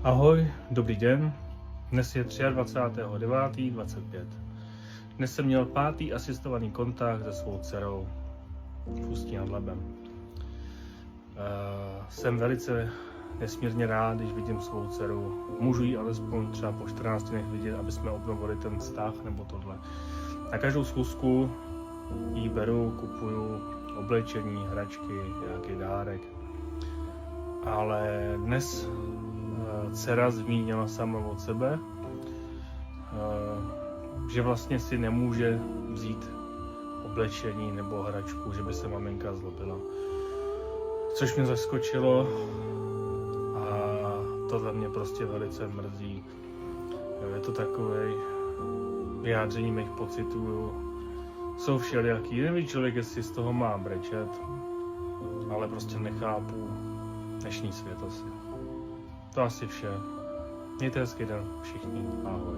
Ahoj, dobrý den. Dnes je 23.9.25. Dnes jsem měl 5. asistovaný kontakt se svou dcerou v Ústí nad Labem. Jsem velice nesmírně rád, když vidím svou dceru. Můžu ji alespoň třeba po 14 dnech vidět, aby jsme obnovili ten vztah nebo tohle. Na každou schůzku jí beru, kupuju oblečení, hračky, nějaký dárek. Ale dnes dcera zmínila sama od sebe, že vlastně si nemůže vzít oblečení nebo hračku, že by se maminka zlobila. Což mě zaskočilo a tohle mě prostě velice mrzí. Je to takové vyjádření mých pocitů. Jsou všelijaký, neví člověk, jestli z toho má brečet, ale prostě nechápu dnešní svět asi. To asi vše. Mějte hezký den všichni. Ahoj.